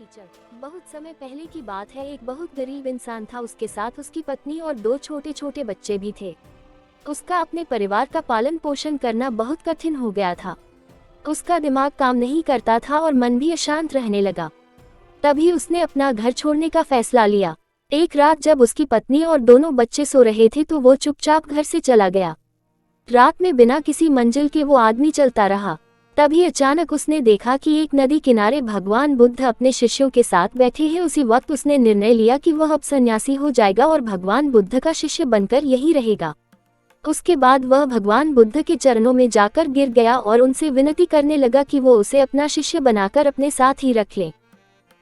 कीचड़। बहुत समय पहले की बात है, एक बहुत गरीब इंसान था। उसके साथ उसकी पत्नी और दो छोटे छोटे बच्चे भी थे। उसका अपने परिवार का पालन पोषण करना बहुत कठिन हो गया था। उसका दिमाग काम नहीं करता था और मन भी अशांत रहने लगा। तभी उसने अपना घर छोड़ने का फैसला लिया। एक रात जब उसकी पत्नी और दोनों बच्चे सो रहे थे तो वो चुपचाप घर से चला गया। रात में बिना किसी मंजिल के वो आदमी चलता रहा। तभी अचानक उसने देखा कि एक नदी किनारे भगवान बुद्ध अपने शिष्यों के साथ बैठे हैं। उसी वक्त उसने निर्णय लिया कि वह अब सन्यासी हो जाएगा और भगवान बुद्ध का शिष्य बनकर यही रहेगा। उसके बाद वह भगवान बुद्ध के चरणों में जाकर गिर गया और उनसे विनती करने लगा कि वो उसे अपना शिष्य बनाकर अपने साथ ही रख ले।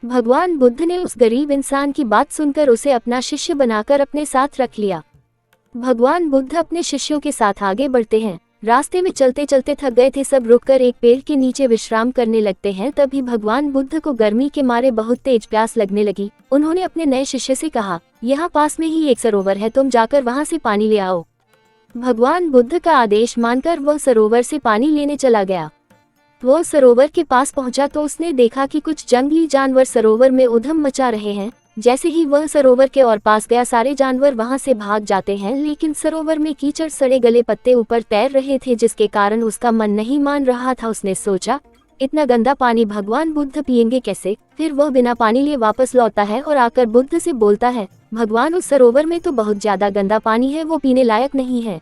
भगवान बुद्ध ने उस गरीब इंसान की बात सुनकर उसे अपना शिष्य बनाकर अपने साथ रख लिया। भगवान बुद्ध अपने शिष्यों के साथ आगे बढ़ते हैं। रास्ते में चलते चलते थक गए थे। सब रुककर एक पेड़ के नीचे विश्राम करने लगते हैं। तभी भगवान बुद्ध को गर्मी के मारे बहुत तेज प्यास लगने लगी। उन्होंने अपने नए शिष्य से कहा, यहाँ पास में ही एक सरोवर है, तुम जाकर वहाँ से पानी ले आओ। भगवान बुद्ध का आदेश मानकर वह सरोवर से पानी लेने चला गया। वो सरोवर के पास पहुंचा तो उसने देखा कि कुछ जंगली जानवर सरोवर में उधम मचा रहे हैं। जैसे ही वह सरोवर के और पास गया, सारे जानवर वहां से भाग जाते हैं, लेकिन सरोवर में कीचड़ सड़े गले पत्ते ऊपर तैर रहे थे, जिसके कारण उसका मन नहीं मान रहा था। उसने सोचा, इतना गंदा पानी भगवान बुद्ध पिएंगे कैसे। फिर वह बिना पानी लिए वापस लौटता है और आकर बुद्ध से बोलता है, भगवान उस सरोवर में तो बहुत ज्यादा गंदा पानी है, वो पीने लायक नहीं है।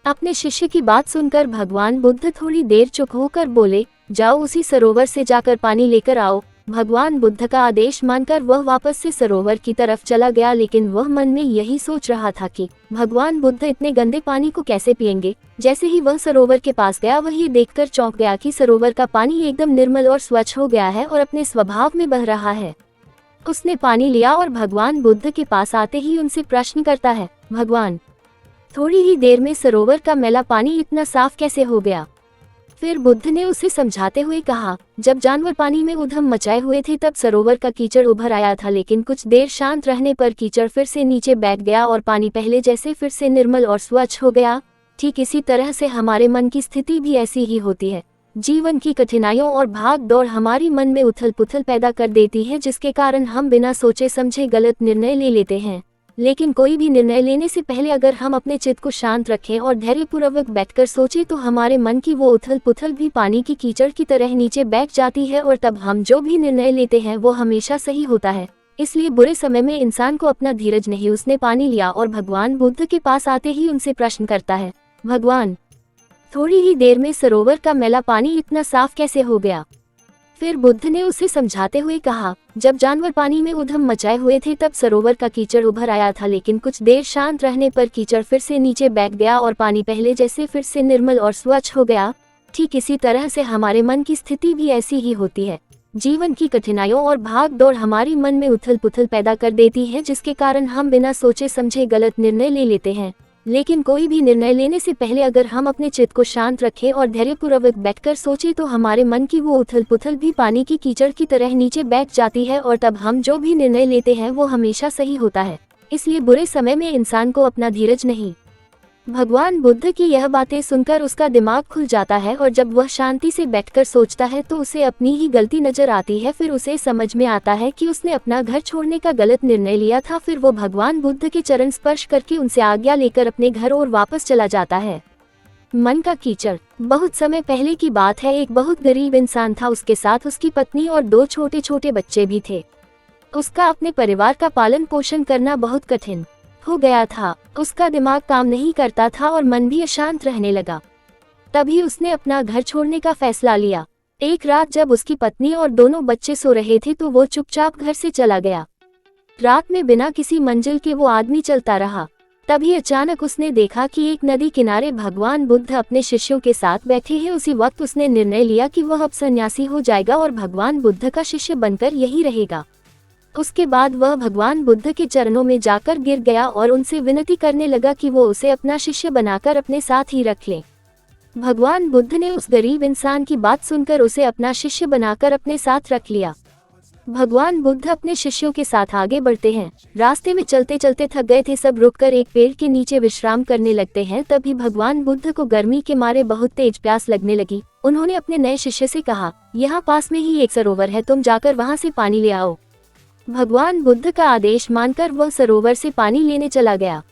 अपने शिष्य की बात सुनकर भगवान बुद्ध थोड़ी देर चुप होकर बोले, जाओ उसी सरोवर से जाकर पानी लेकर आओ। भगवान बुद्ध का आदेश मानकर वह वापस से सरोवर की तरफ चला गया, लेकिन वह मन में यही सोच रहा था कि भगवान बुद्ध इतने गंदे पानी को कैसे पिएंगे। जैसे ही वह सरोवर के पास गया, वह ये देखकर चौंक गया कि सरोवर का पानी एकदम निर्मल और स्वच्छ हो गया है और अपने स्वभाव में बह रहा है। उसने पानी लिया और भगवान बुद्ध के पास आते ही उनसे प्रश्न करता है, भगवान, थोड़ी ही देर में सरोवर का मैला पानी इतना साफ कैसे हो गया। फिर बुद्ध ने उसे समझाते हुए कहा, जब जानवर पानी में उधम मचाए हुए थे तब सरोवर का कीचड़ उभर आया था, लेकिन कुछ देर शांत रहने पर कीचड़ फिर से नीचे बैठ गया और पानी पहले जैसे फिर से निर्मल और स्वच्छ हो गया। ठीक इसी तरह से हमारे मन की स्थिति भी ऐसी ही होती है। जीवन की कठिनाइयों और भाग दौड़ हमारी मन में उथल पुथल पैदा कर देती है, जिसके कारण हम बिना सोचे समझे गलत निर्णय ले लेते हैं। लेकिन कोई भी निर्णय लेने से पहले अगर हम अपने चित्त को शांत रखें और धैर्यपूर्वक बैठकर सोचें तो हमारे मन की वो उथल पुथल भी पानी की कीचड़ की तरह नीचे बैठ जाती है और तब हम जो भी निर्णय लेते हैं वो हमेशा सही होता है। इसलिए बुरे समय में इंसान को अपना धीरज नहीं। उसने पानी लिया और भगवान बुद्ध के पास आते ही उनसे प्रश्न करता है, भगवान, थोड़ी ही देर में सरोवर का मैला पानी इतना साफ कैसे हो गया। फिर बुद्ध ने उसे समझाते हुए कहा, जब जानवर पानी में उधम मचाए हुए थे तब सरोवर का कीचड़ उभर आया था, लेकिन कुछ देर शांत रहने पर कीचड़ फिर से नीचे बैठ गया और पानी पहले जैसे फिर से निर्मल और स्वच्छ हो गया। ठीक इसी तरह से हमारे मन की स्थिति भी ऐसी ही होती है। जीवन की कठिनाइयों और भाग दौड़ हमारी मन में उथल पुथल पैदा कर देती है, जिसके कारण हम बिना सोचे समझे गलत निर्णय ले लेते हैं। लेकिन कोई भी निर्णय लेने से पहले अगर हम अपने चित्त को शांत रखें और धैर्यपूर्वक बैठकर सोचें तो हमारे मन की वो उथल पुथल भी पानी की कीचड़ की तरह नीचे बैठ जाती है और तब हम जो भी निर्णय लेते हैं वो हमेशा सही होता है। इसलिए बुरे समय में इंसान को अपना धीरज नहीं। भगवान बुद्ध की यह बातें सुनकर उसका दिमाग खुल जाता है और जब वह शांति से बैठकर सोचता है तो उसे अपनी ही गलती नजर आती है। फिर उसे समझ में आता है कि उसने अपना घर छोड़ने का गलत निर्णय लिया था। फिर वो भगवान बुद्ध के चरण स्पर्श करके उनसे आज्ञा लेकर अपने घर और वापस चला जाता है। मन का कीचड़। बहुत समय पहले की बात है, एक बहुत गरीब इंसान था। उसके साथ उसकी पत्नी और दो छोटे छोटे बच्चे भी थे। उसका अपने परिवार का पालन पोषण करना बहुत कठिन हो गया था। उसका दिमाग काम नहीं करता था और मन भी अशांत रहने लगा। तभी उसने अपना घर छोड़ने का फैसला लिया। एक रात जब उसकी पत्नी और दोनों बच्चे सो रहे थे तो वो चुपचाप घर से चला गया। रात में बिना किसी मंजिल के वो आदमी चलता रहा। तभी अचानक उसने देखा कि एक नदी किनारे भगवान बुद्ध अपने शिष्यों के साथ बैठे हैं। उसी वक्त उसने निर्णय लिया कि वह अब सन्यासी हो जाएगा और भगवान बुद्ध का शिष्य बनकर यही रहेगा। उसके बाद वह भगवान बुद्ध के चरणों में जाकर गिर गया और उनसे विनती करने लगा कि वो उसे अपना शिष्य बनाकर अपने साथ ही रख लें। भगवान बुद्ध ने उस गरीब इंसान की बात सुनकर उसे अपना शिष्य बनाकर अपने साथ रख लिया। भगवान बुद्ध अपने शिष्यों के साथ आगे बढ़ते हैं। रास्ते में चलते चलते थक गए थे, सब रुककर एक पेड़ के नीचे विश्राम करने लगते हैं। तभी भगवान बुद्ध को गर्मी के मारे बहुत तेज प्यास लगने लगी। उन्होंने अपने नए शिष्य से कहा, यहाँ पास में ही एक सरोवर है, तुम जाकर वहाँ से पानी ले आओ। भगवान बुद्ध का आदेश मानकर वह सरोवर से पानी लेने चला गया।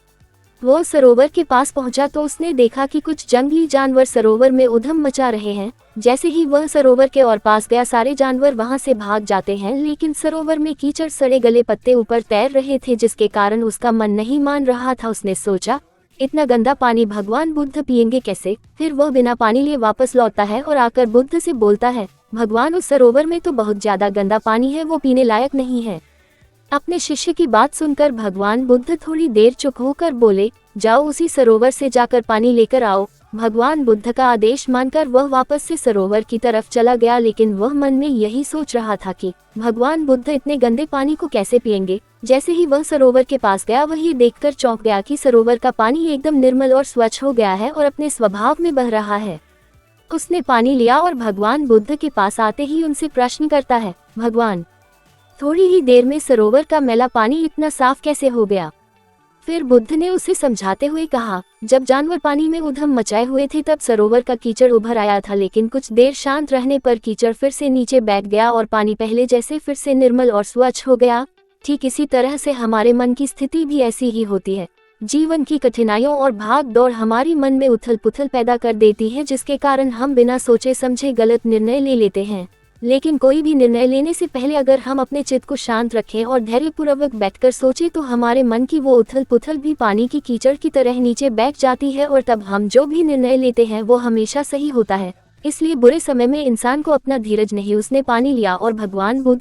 वो सरोवर के पास पहुंचा तो उसने देखा कि कुछ जंगली जानवर सरोवर में उधम मचा रहे हैं। जैसे ही वह सरोवर के और पास गया, सारे जानवर वहां से भाग जाते हैं, लेकिन सरोवर में कीचड़ सड़े गले पत्ते ऊपर तैर रहे थे, जिसके कारण उसका मन नहीं मान रहा था। उसने सोचा, इतना गंदा पानी भगवान बुद्ध पिएंगे कैसे? फिर वह बिना पानी लिए वापस लौटता है और आकर बुद्ध से बोलता है, भगवान, उस सरोवर में तो बहुत ज्यादा गंदा पानी है, वो पीने लायक नहीं है। अपने शिष्य की बात सुनकर भगवान बुद्ध थोड़ी देर चुप होकर बोले, जाओ उसी सरोवर से जाकर पानी लेकर आओ। भगवान बुद्ध का आदेश मानकर वह वापस से सरोवर की तरफ चला गया, लेकिन वह मन में यही सोच रहा था कि भगवान बुद्ध इतने गंदे पानी को कैसे पिएंगे। जैसे ही वह सरोवर के पास गया, वह ये देखकर चौंक गया कि सरोवर का पानी एकदम निर्मल और स्वच्छ हो गया है और अपने स्वभाव में बह रहा है। उसने पानी लिया और भगवान बुद्ध के पास आते ही उनसे प्रश्न करता है, भगवान, थोड़ी ही देर में सरोवर का मैला पानी इतना साफ कैसे हो गया? फिर बुद्ध ने उसे समझाते हुए कहा, जब जानवर पानी में उधम मचाए हुए थे तब सरोवर का कीचड़ उभर आया था, लेकिन कुछ देर शांत रहने पर कीचड़ फिर से नीचे बैठ गया और पानी पहले जैसे फिर से निर्मल और स्वच्छ हो गया। ठीक इसी तरह से हमारे मन की स्थिति भी ऐसी ही होती है। जीवन की कठिनाइयों और भाग दौड़ हमारी मन में उथल पुथल पैदा कर देती है, जिसके कारण हम बिना सोचे समझे गलत निर्णय ले लेते हैं। लेकिन कोई भी निर्णय लेने से पहले अगर हम अपने चित्त को शांत रखें और धैर्यपूर्वक बैठकर सोचें, तो हमारे मन की वो उथल पुथल भी पानी की कीचड़ की तरह नीचे बैठ जाती है और तब हम जो भी निर्णय लेते हैं वो हमेशा सही होता है। इसलिए बुरे समय में इंसान को अपना धीरज नहीं, उसने पानी लिया और भगवान बुद्ध